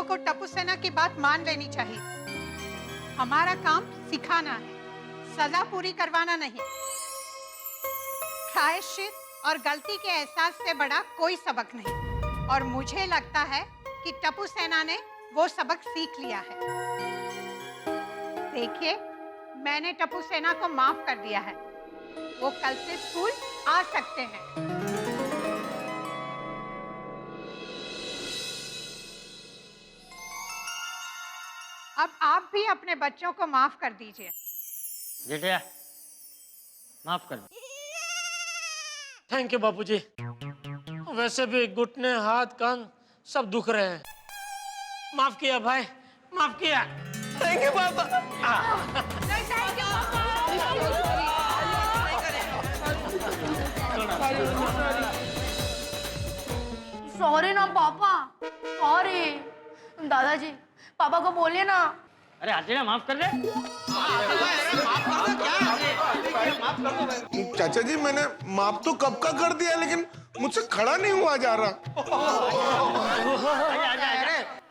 को टप्पू सेना की बात मान लेनी चाहिए। हमारा काम सिखाना है, सजा पूरी करवाना नहीं। प्रायश्चित और गलती के एहसास से बड़ा कोई सबक नहीं, और मुझे लगता है कि टप्पू सेना ने वो सबक सीख लिया है। देखिए, मैंने टप्पू सेना को माफ कर दिया है। वो कल से स्कूल आ सकते हैं। अब आप भी अपने बच्चों को माफ कर दीजिए। जेठिया, माफ कर। थैंक यू बापूजी। वैसे भी घुटने, हाथ, कान सब दुख रहे हैं। माफ किया भाई, माफ किया। थैंक यू पापा। सॉरी ना पापा, सॉरी। दादाजी, पापा को बोलिए ना। अरे आते ना, माफ कर दे। चाचा जी, मैंने माफ तो कब का कर दिया, लेकिन मुझसे खड़ा नहीं हुआ जा रहा।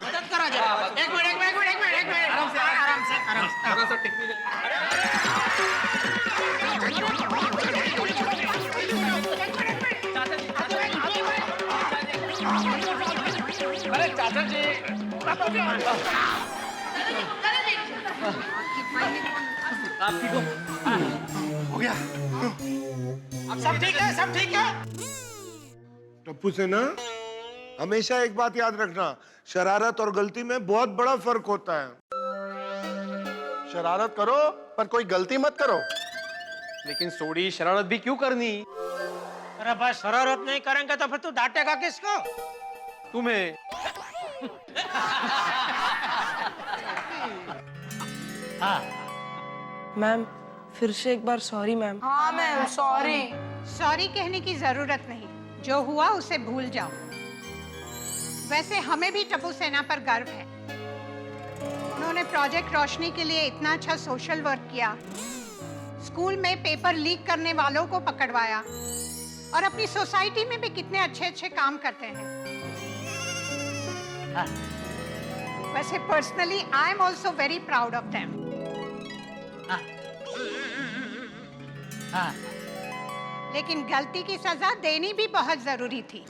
मदद करा जा। एक मिनट। आराम से। अरे चाचा जी, आप ठीक हो? हो गया। अब सब ठीक है, सब ठीक है। टप्पू सेना, हमेशा एक बात याद रखना, शरारत और गलती में बहुत बड़ा फर्क होता है। शरारत करो पर कोई गलती मत करो। लेकिन सोडी, शरारत भी क्यों करनी? अरे भाई, शरारत नहीं करेंगे तो फिर तू डांटेगा किसको? तुम्हें। हाँ। मैम, फिर से एक बार सॉरी मैम। हाँ मैम, सॉरी। सॉरी कहने की जरूरत नहीं, जो हुआ उसे भूल जाओ। वैसे हमें भी टप्पू सेना पर गर्व है। उन्होंने प्रोजेक्ट रोशनी के लिए इतना अच्छा सोशल वर्क किया, स्कूल में पेपर लीक करने वालों को पकड़वाया, और अपनी सोसाइटी में भी कितने अच्छे काम करते हैं। हाँ। वैसे personally I am also very proud of them. हाँ। लेकिन गलती की सजा देनी भी बहुत जरूरी थी।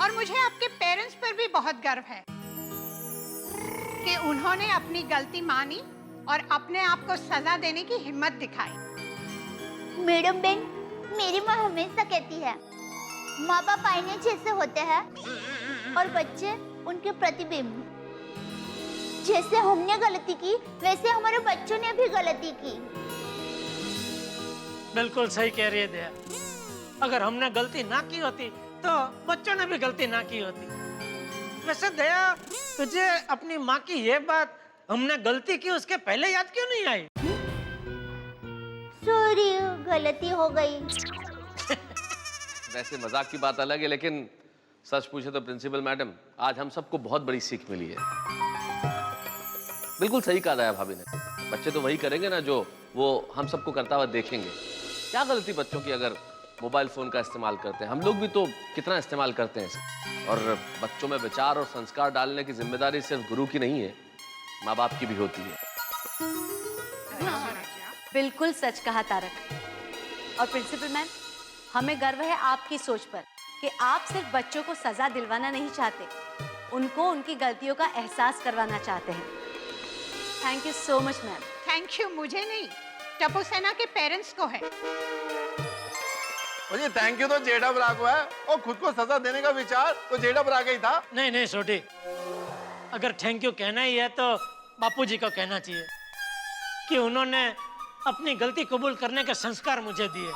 और मुझे आपके पेरेंट्स पर भी बहुत गर्व है कि उन्होंने अपनी गलती मानी और अपने आप को सजा देने की हिम्मत दिखाई। मैडम बेन, मेरी माँ हमेशा कहती है, माँ बाप आईने जैसे होते हैं और बच्चे उनके प्रतिबिंब। जैसे हमने गलती की, वैसे हमारे बच्चों ने भी गलती की। बिल्कुल सही कह रही है दया। अगर हमने गलती ना की होती तो बच्चों ने भी गलती ना की होती। वैसे दया, तुझे अपनी माँ की ये बात हमने गलती की उसके पहले याद क्यों नहीं आई? सॉरी, गलती हो गई। वैसे मजाक की बात अलग है, लेकिन सच पूछे तो प्रिंसिपल मैडम, आज हम सबको बहुत बड़ी सीख मिली है। बिल्कुल सही कहा दया भाभी ने। बच्चे तो वही करेंगे ना जो वो हम सबको करता हुआ देखेंगे। क्या गलती बच्चों की अगर मोबाइल फोन का इस्तेमाल करते हैं? हम लोग भी तो कितना इस्तेमाल करते हैं इसे। और बच्चों में विचार और संस्कार डालने की जिम्मेदारी सिर्फ गुरु की नहीं है, माँ बाप की भी होती है। बिल्कुल सच कहा तारक। और प्रिंसिपल मैम, हमें गर्व है आपकी सोच पर कि आप सिर्फ बच्चों को सजा दिलवाना नहीं चाहते, उनको उनकी गलतियों का एहसास करवाना चाहते हैं। Thank you so much ma'am. Thank you मुझे नहीं, टप्पू सेना के पेरेंट्स को है। मुझे थैंक यू तो जेठा बरा को है, और खुद को सजा देने का विचार तो जेठा बरा का ही था। नहीं छोटी, अगर थैंक यू कहना ही है तो बापूजी को कहना चाहिए कि उन्होंने अपनी गलती कबूल करने के संस्कार मुझे दिए।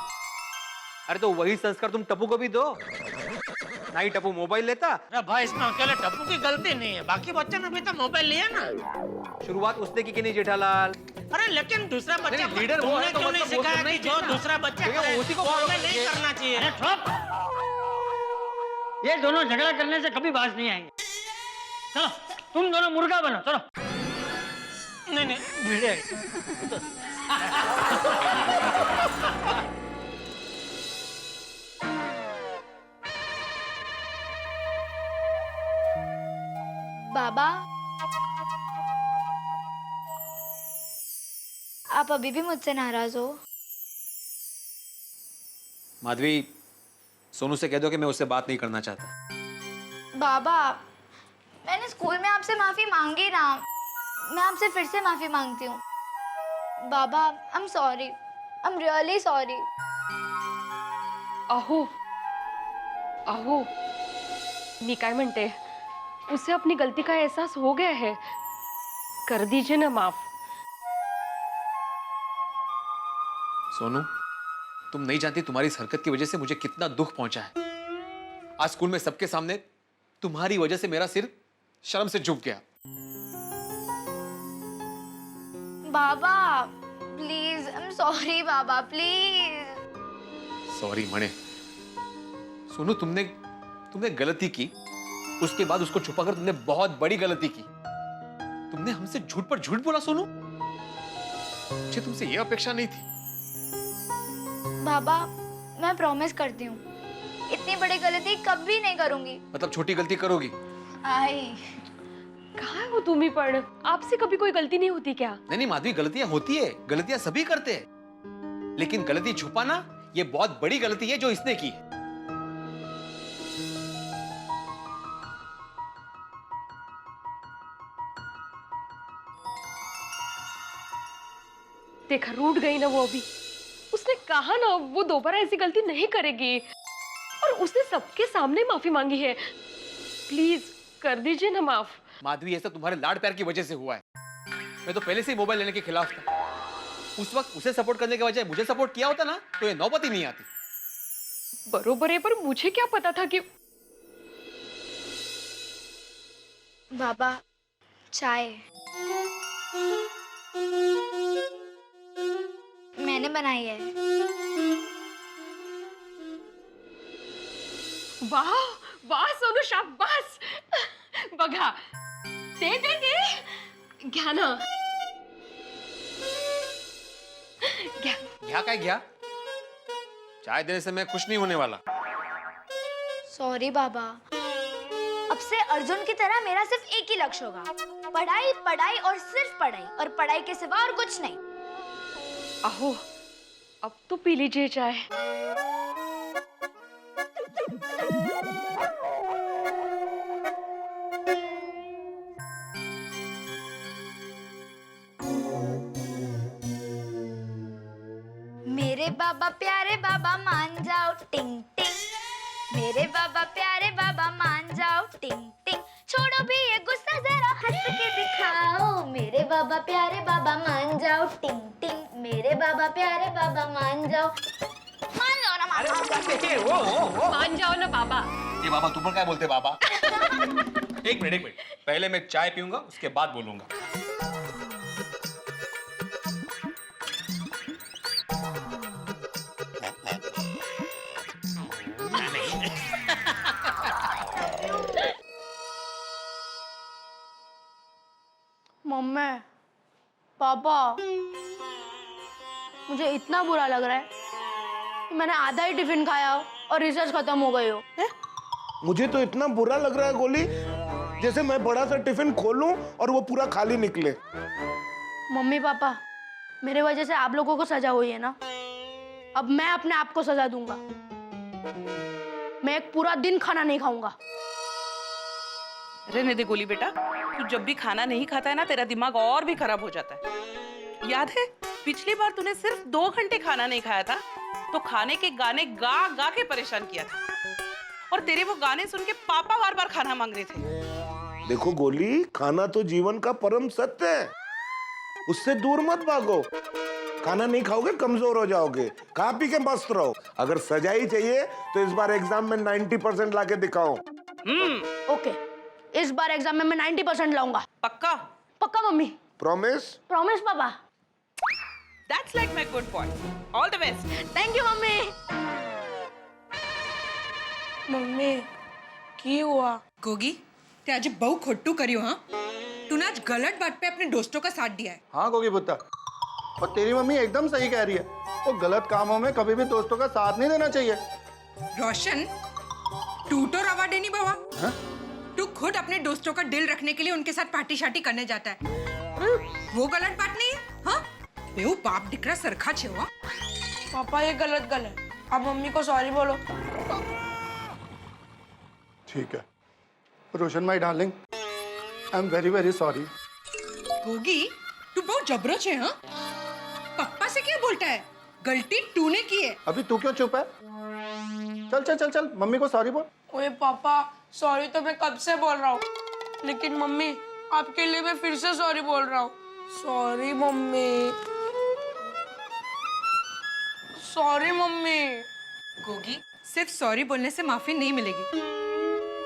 अरे तो वही संस्कार तुम टप्पू को भी दो। ना ही टप्पू मोबाइल लेता। अरे भाई, इसमें अकेले टप्पू की गलती नहीं है, बाकी बच्चों ने भी तो मोबाइल लिया ना। शुरुआत उसने की नहीं जेठालाल? अरे लेकिन दूसरा बच्चा लीडर वो है, तो क्यों नहीं मतलब वो सिखाया करना कि ही जो चाहिए ना। दूसरा बच्चा देखिए, करे, उसी को वो follow हमें नहीं कीजिए। करना चाहिए। अरे ठोक! ये दोनों झगड़ा करने से कभी बाज नहीं आएंगे। चलो, तुम दोनों मुर्गा बनो, चलो। नहीं भिड़े। बाबा, आप अभी भी मुझसे नाराज हो? माधवी, सोनू से कह दो कि मैं उससे बात नहीं करना चाहता। बाबा, मैंने स्कूल में आपसे माफी मांगी ना, मैं आपसे फिर से माफी मांगती हूँ। बाबा, I am sorry, I am really sorry. अहो अहो, मी काय म्हणते, उसे अपनी गलती का एहसास हो गया है, कर दीजिए ना माफ। सोनू, तुम नहीं जानती तुम्हारी इस हरकत की वजह से मुझे कितना दुख पहुंचा है। आज स्कूल में सबके सामने तुम्हारी वजह से मेरा सिर शर्म से झुक गया। बाबा प्लीज, आई एम सॉरी बाबा, प्लीज। सॉरी मणे। सोनू, तुमने गलती की, उसके बाद उसको छुपाकर तुमने बहुत बड़ी गलती की। तुमने हमसे झूठ पर झूठ बोला सोनू। मुझे तुमसे यह अपेक्षा नहीं थी। बाबा, मैं प्रॉमिस करती हूँ, इतनी बड़ी गलती कभी नहीं करूंगी। मतलब छोटी गलती करोगी? आई, कहाँ हो तुम ही पढ़, आपसे कभी कोई गलती नहीं होती क्या? नहीं माधवी, गलतियां होती है, गलतियां सभी करते हैं, लेकिन गलती छुपाना ये बहुत बड़ी गलती है जो इसने की है। देखा, रूठ गई ना वो अभी। उसने कहा ना वो दोबारा ऐसी गलती नहीं करेगी, और उसने सबके सामने माफी मांगी है। प्लीज कर दीजिए ना माफ। माधवी, ये सब तुम्हारे लाड प्यार की वजह से हुआ है। मैं तो पहले से ही मोबाइल लेने के खिलाफ था। उस वक्त उसे सपोर्ट करने के बजाय मुझे सपोर्ट किया होता ना, तो ये नौबत ही नहीं आती। बरोबर है, पर मुझे क्या पता था कि। बाबा, चाय मैंने बनाई है। वाह वाह सोनू, शाबाश। बघा, दे दे दे, घ्या ना, क्या क्या गया? चाय देने से मैं खुश नहीं होने वाला। सॉरी बाबा, अब से अर्जुन की तरह मेरा सिर्फ एक ही लक्ष्य होगा, पढ़ाई पढ़ाई और सिर्फ पढ़ाई, और पढ़ाई के सिवा और कुछ नहीं। अहो, अब तो पी लीजिए चाय। मेरे बाबा प्यारे बाबा मान जाओ टिंग टिंग, मेरे बाबा प्यारे बाबा मान जाओ टिंग टिंग, छोड़ो भी ये गुस्सा जरा हंस के दिखाओ, मेरे बाबा प्यारे बाबा मान जाओ टिंग टिंग, मेरे बाबा प्यारे बाबा मान जाओ। मान जाओ ना मामा। मान जाओ ना बाबा। ये बाबा तुम क्या बोलते बाबा? एक मिनट, पहले मैं चाय पीऊंगा, उसके बाद बोलूंगा। मम्मी, पापा, मुझे इतना बुरा लग रहा है कि मैंने आधा ही टिफिन खाया हो और रिसर्च खत्म हो गई हो। मुझे तो इतना बुरा लग रहा है गोली, जैसे मैं बड़ा सा टिफिन खोलूं और वो पूरा खाली निकले। मम्मी पापा, मेरे वजह से आप लोगों को सजा हुई है ना, अब मैं अपने आप को सजा दूंगा। मैं एक पूरा दिन खाना नहीं खाऊंगा। रहने दे गोली बेटा, तू जब भी खाना नहीं खाता है ना, तेरा दिमाग और भी खराब हो जाता है। याद है पिछली बार तूने सिर्फ 2 घंटे खाना नहीं खाया था, तो खाने के गाने गा गा के परेशान किया था, और तेरे वो गाने सुन के पापा बार बार खाना मांग रहे थे। देखो गोली, खाना तो जीवन का परम सत्य है, उससे दूर मत भागो। खाना नहीं खाओगे कमजोर हो जाओगे, खा पी के मस्त रहो। अगर सजाई चाहिए तो इस बार एग्जाम में 90% लाके दिखाओ। ओके, इस बार एग्जाम में मैं 90% लाऊंगा। पक्का? पक्का मम्मी। प्रॉमिस? प्रॉमिस पापा। That's like my good boy. All the best. Thank you mummy. Mummy, की हुआ? गोगी, ते आज बहु खोटू करियो। हाँ, तूने आज गलत बात पे अपने दोस्तों का साथ दिया है। हाँ गोगी पुत्र, और तेरी मम्मी एकदम सही कह रही है, वो गलत कामों में कभी भी दोस्तों का साथ नहीं देना चाहिए। रोशन, तू तो रवा देनी बाबा। तू खुद अपने दोस्तों का दिल रखने के लिए उनके साथ पार्टी शार्टी करने जाता है। वो गलत बात नहीं है? हाँ, बेवकूफ बाप दिख रहा सरखा छेवा। पापा ये गलत गल है, आप मम्मी को सॉरी बोलो। ठीक है Roshan my darling, I am very very sorry. Gogi तू बहुत जबरच है। हाँ, पापा से क्या बोलता है? गलती तूने की है। अभी तू क्यों चुप है? चल चल चल चल मम्मी को सॉरी बोल। ओए पापा, सॉरी तो मैं कब से बोल रहा हूँ, लेकिन मम्मी आपके लिए मैं फिर से सॉरी बोल रहा हूँ। Sorry mummy, sorry mummy. Gogi सिर्फ सॉरी बोलने से माफी नहीं मिलेगी।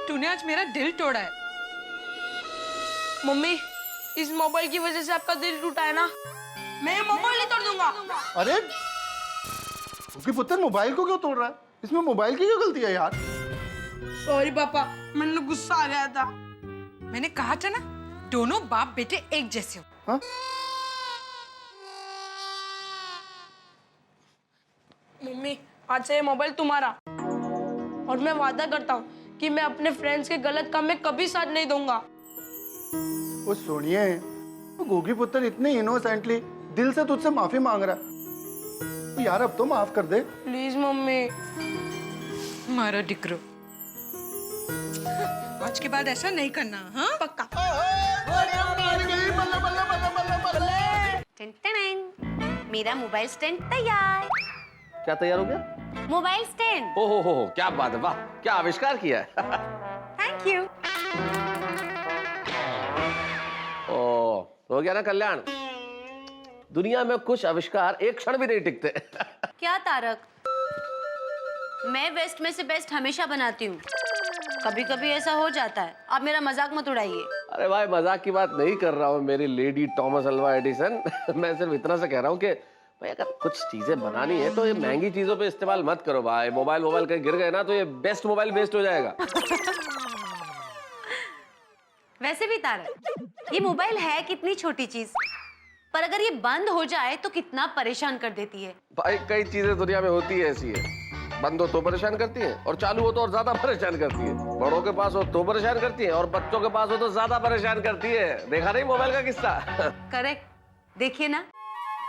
तूने आज मेरा दिल तोड़ा है। मम्मी, इस मोबाइल की वजह से आपका दिल टूटा है ना, मैं ये मोबाइल ही तोड़ दूंगा। अरे उसकी पुत्र मोबाइल को क्यों तोड़ रहा है? इसमें मोबाइल की क्या गलती है यार? सॉरी पापा, मैंने गुस्सा आ गया था। मैंने कहा था ना, दोनों बाप बेटे एक जैसे हो। हाँ? मम्मी, आज से ये मोबाइल तुम्हारा, और मैं वादा करता हूँ कि मैं अपने फ्रेंड्स के गलत काम में कभी साथ नहीं दूंगा। वो सुनिए, वो गोगी पुत्र इतने इनोसेंटली दिल से तुझसे माफी मांग रहा है। तो यार अब तो माफ कर दे प्लीज मम्मी। मारो डिक्रो, आज के बाद ऐसा नहीं करना। हाँ पक्का। मेरा मोबाइल स्टैंड तैयार। क्या तैयार हो गया? Mobile stand. हो क्या बात है, वाह क्या आविष्कार किया है। Thank you. ओ हो गया ना कल्याण, दुनिया में कुछ आविष्कार एक क्षण भी नहीं टिकते। क्या तारक, मैं वेस्ट में से बेस्ट हमेशा बनाती हूँ, कभी कभी ऐसा हो जाता है, आप मेरा मजाक मत उड़ाइए। अरे भाई मजाक की बात नहीं कर रहा हूँ मेरी लेडी थॉमस अल्वा एडिसन। मैं सिर्फ इतना से कह रहा हूँ कि भाई अगर कुछ चीजें बनानी है तो ये महंगी चीजों पे इस्तेमाल मत करो भाई। मोबाइल कहीं गिर गए ना तो ये बेस्ट मोबाइल वेस्ट हो जाएगा। वैसे भी तारक, ये मोबाइल है कितनी छोटी चीज, पर अगर ये बंद हो जाए तो कितना परेशान कर देती है। भाई कई चीजें दुनिया में होती है ऐसी है, बंद हो तो परेशान करती है, और चालू हो तो और ज्यादा परेशान करती है। बड़ों के पास हो तो परेशान करती है, और बच्चों के पास हो तो ज्यादा परेशान करती है। देखा नहीं मोबाइल का किस्सा? करेक्ट। देखिए ना,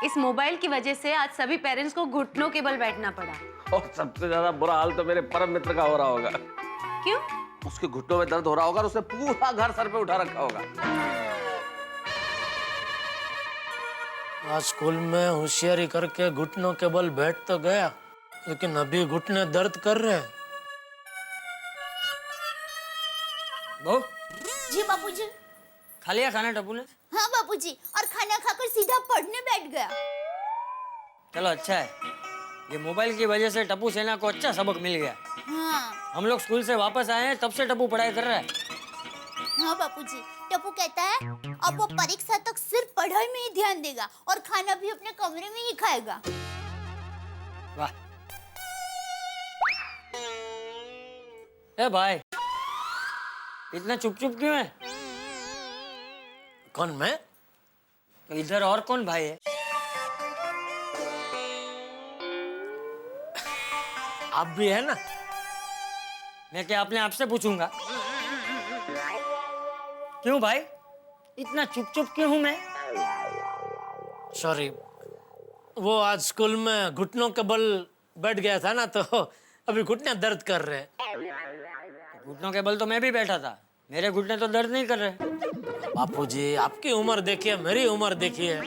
इस मोबाइल की वजह से आज सभी पेरेंट्स को घुटनों के बल बैठना पड़ा। और सबसे ज्यादा बुरा हाल तो मेरे परम मित्र का हो रहा होगा। क्यों? उसके घुटनों में दर्द हो रहा होगा और उसने पूरा घर सर पे उठा रखा होगा। आज स्कूल में होशियारी करके घुटनों के बल बैठ तो गया, लेकिन अभी घुटने दर्द कर रहे हैं। बहू, जी बापूजी। खा लिया खाना टप्पू ने? हाँ बापूजी, और खाना खाकर सीधा पढ़ने बैठ गया। चलो अच्छा है, ये मोबाइल की वजह से टप्पू सेना को अच्छा सबक मिल गया। हाँ हम लोग स्कूल से वापस आए हैं तब से टप्पू पढ़ाई कर रहा है। हाँ बापूजी, टप्पू कहता है अब वो परीक्षा तक सिर्फ पढ़ाई में ही ध्यान देगा और खाना भी अपने कमरे में ही खाएगा। वाह। ए भाई, इतना चुप चुप क्यों है? कौन, मैं? तो इधर और कौन भाई है? आप भी है ना? मैं क्या अपने आप से पूछूंगा? क्यों भाई, इतना चुप चुप क्यों हूं मैं? सॉरी, वो आज स्कूल में घुटनों के बल बैठ गया था ना, तो अभी घुटने दर्द कर रहे हैं। घुटनों के बल तो मैं भी बैठा था, मेरे घुटने तो दर्द नहीं कर रहे। बापूजी, आपकी उम्र देखिए, मेरी उम्र देखिए।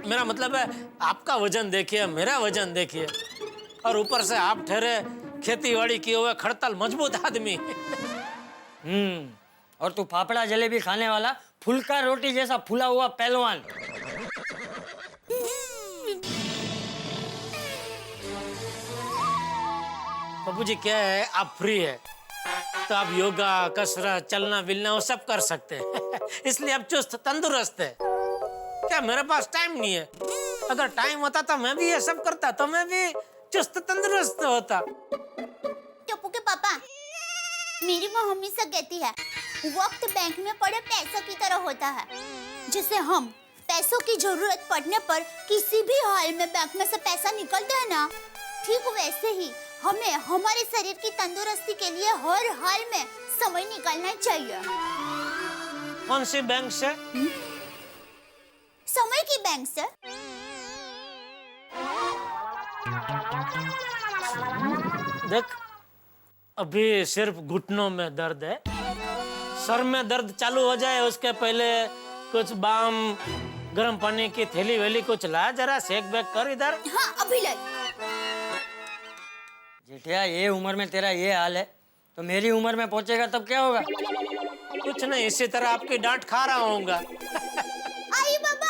मेरा मतलब है आपका वजन देखिए, मेरा वजन देखिए, और ऊपर से आप ठहरे खेतीबाड़ी किए हुए खड़तल मजबूत आदमी। और तू फाफड़ा जलेबी खाने वाला फुलका रोटी जैसा फूला हुआ पहलवान। बापूजी क्या है, आप फ्री है तो आप योगा, कसरत, चलना बिलना वो सब कर सकते हैं। इसलिए आप चुस्त तंदुरुस्त है। क्या मेरे पास टाइम नहीं है? अगर टाइम होता तो मैं भी ये सब करता, तो मैं भी चुस्त तंदुरुस्त होता। टप्पू के पापा, मेरी माँ हमेशा कहती है वक्त बैंक में पड़े पैसों की तरह होता है। जिसे हम पैसों की जरूरत पड़ने पर किसी भी हाल में बैंक में से पैसा निकलते हैं ना, ठीक वैसे ही हमें हमारे शरीर की तंदुरुस्ती के लिए हर हाल में समय निकालना चाहिए। कौन सी बैंक से? समय की बैंक से। देख, अभी सिर्फ घुटनों में दर्द है, सर में दर्द चालू हो जाए उसके पहले कुछ बाम, गर्म पानी की थैली वेली कुछ ला, जरा सेक बेक कर इधर। हाँ अभी लाई। जेठिया, ये उम्र में तेरा ये हाल है तो मेरी उम्र में पहुंचेगा तब क्या होगा? कुछ नहीं, इसी तरह आपकी डांट खा रहा होऊंगा। आई बाबा,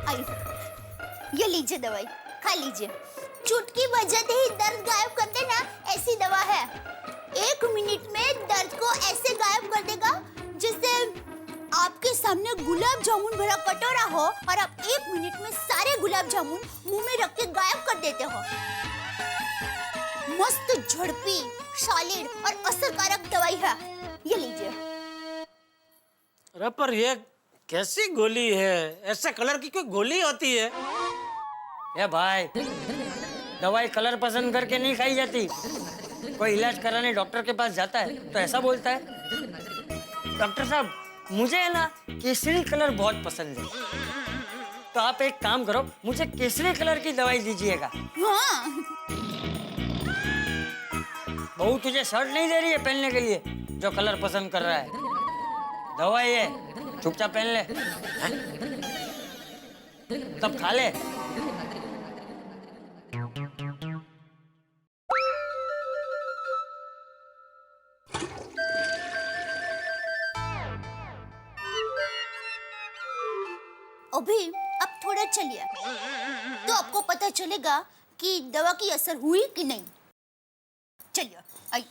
आई। ये लीजिए दवाई, खा लीजिए। चुटकी बजाते ही दर्द गायब कर देना, ऐसी दवा है। 1 मिनट में दर्द को ऐसे गायब कर देगा जैसे आपके सामने गुलाब जामुन भरा कटोरा हो और आप 1 मिनट में सारे गुलाब जामुन मुंह में रख के गायब कर देते हो। मस्त झड़पी, सॉलिड और असरकारक दवाई है, ये लीजिए। अरे पर ये कैसी गोली है? ऐसे कलर की कोई गोली होती है? ए भाई, दवाई कलर पसंद करके नहीं खाई जाती। कोई इलाज कराने डॉक्टर के पास जाता है तो ऐसा बोलता है, डॉक्टर साहब मुझे है ना केसरी कलर बहुत पसंद है, तो आप एक काम करो, मुझे केसरी कलर की दवाई दीजिएगा। हाँ। बहू तुझे शर्ट नहीं दे रही है पहनने के लिए जो कलर पसंद कर रहा है? दवाई है, चुपचाप पहन ले। तब खा ले। अभी अब थोड़ा चलिए तो आपको पता चलेगा कि दवा की असर हुई कि नहीं। चलिए, आई।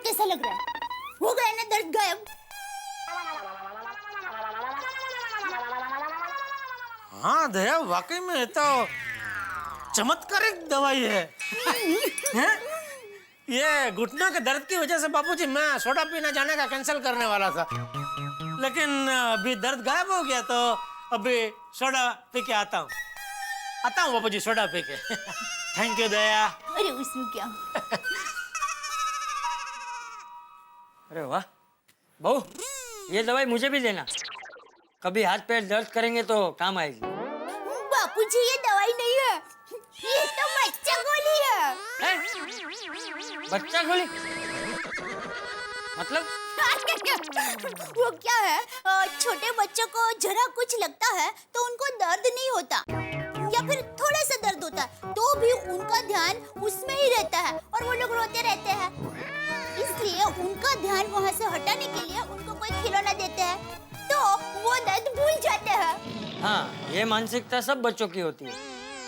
कैसा लग रहा है? हो गया ना दर्द गायब? हाँ दया, वाकई में तो चमत्कारिक दवाई है। हैं? ये घुटनों के दर्द की वजह से बापूजी मैं सोडा पीने जाने का कैंसिल करने वाला था, लेकिन अभी दर्द गायब हो गया तो अभी सोडा पी के आता हूँ बापूजी, सोडा पी के। थैंक यू दया। अरे उसमें क्या? अरे वाह बहू, ये दवाई मुझे भी देना, कभी हाथ पैर दर्द करेंगे तो काम आएगी। बापूजी ये दवाई नहीं है, ये तो बच्चा गोली है। बच्चा गोली मतलब? वो क्या है, छोटे बच्चों को जरा कुछ लगता है तो उनको दर्द नहीं होता या फिर थोड़ा सा दर्द होता है तो भी उनका ध्यान उसमें ही रहता है और वो लोग रोते रहते हैं। इसलिए उनका ध्यान वहाँ से हटाने के लिए उनको कोई खिलौना देते हैं तो वो दर्द भूल जाते हैं। हाँ, ये मानसिकता सब बच्चों की होती है।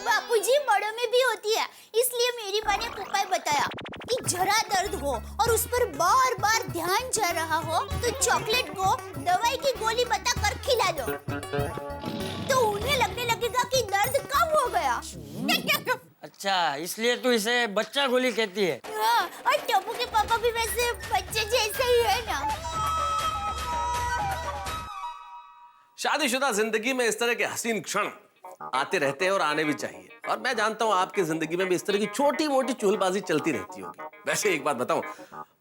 बापूजी बड़ों में भी होती है, इसलिए मेरी माँ ने एक उपाय बताया कि जरा दर्द हो और उस पर बार बार ध्यान जा रहा हो तो चॉकलेट को दवाई की गोली बताकर खिला दो, तो उन्हें लगने लगेगा कि दर्द कम हो गया। अच्छा, इसलिए तू इसे बच्चा गोली कहती है। हाँ, और टप्पू के पापा भी वैसे बच्चे जैसे ही है ना। शादीशुदा जिंदगी में इस तरह के हसीन क्षण आते रहते हैं और आने भी चाहिए, और मैं जानता हूँ आपकी जिंदगी में भी इस तरह की छोटी मोटी चुलबाजी चलती रहती होगी। वैसे एक बात बताऊं,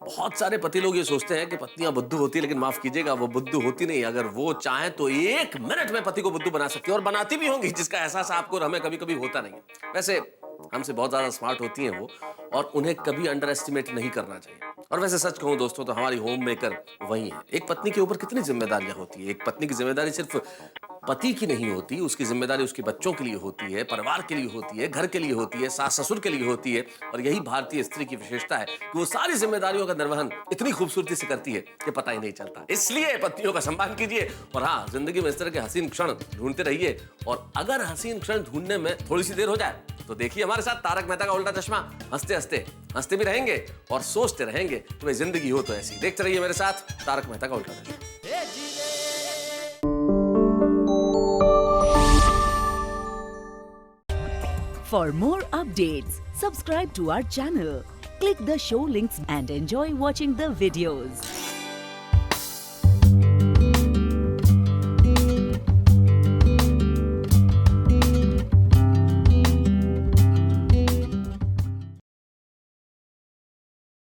बहुत सारे पति लोग ये सोचते हैं कि पत्नियां बुद्धू होती है, लेकिन माफ कीजिएगा वो बुद्धू होती नहीं। अगर वो चाहे तो 1 मिनट में पति को बुद्धू बना सकती है, और बनाती भी होंगी, जिसका एहसास आपको और हमें कभी कभी होता नहीं है। वैसे हमसे बहुत ज्यादा स्मार्ट होती हैं वो, और उन्हें कभी अंडर एस्टिमेट नहीं करना चाहिए। और वैसे सच कहूं दोस्तों तो हमारी होम मेकर वही है। एक पत्नी के ऊपर कितनी जिम्मेदारियां होती है। एक पत्नी की जिम्मेदारी सिर्फ पति की नहीं होती, उसकी जिम्मेदारी उसके बच्चों के लिए होती है, परिवार के लिए होती है, घर के लिए होती है, सास ससुर के लिए होती है। और यही भारतीय स्त्री की विशेषता है कि वो सारी जिम्मेदारियों का निर्वहन इतनी खूबसूरती से करती है कि पता ही नहीं चलता। इसलिए पत्नियों का सम्मान कीजिए, और हाँ, जिंदगी में इस तरह के हसीन क्षण ढूंढते रहिए। और अगर हसीन क्षण ढूंढने में थोड़ी सी देर हो जाए तो देखिए हमारे साथ तारक मेहता का उल्टा चश्मा। हंसते हंसते हंसते भी रहेंगे और सोचते रहेंगे। तुम्हें जिंदगी हो तो ऐसी। देखते रहिए मेरे साथ तारक मेहता का उल्टा चश्मा। For more updates, subscribe to our channel, click the show links and enjoy watching the videos.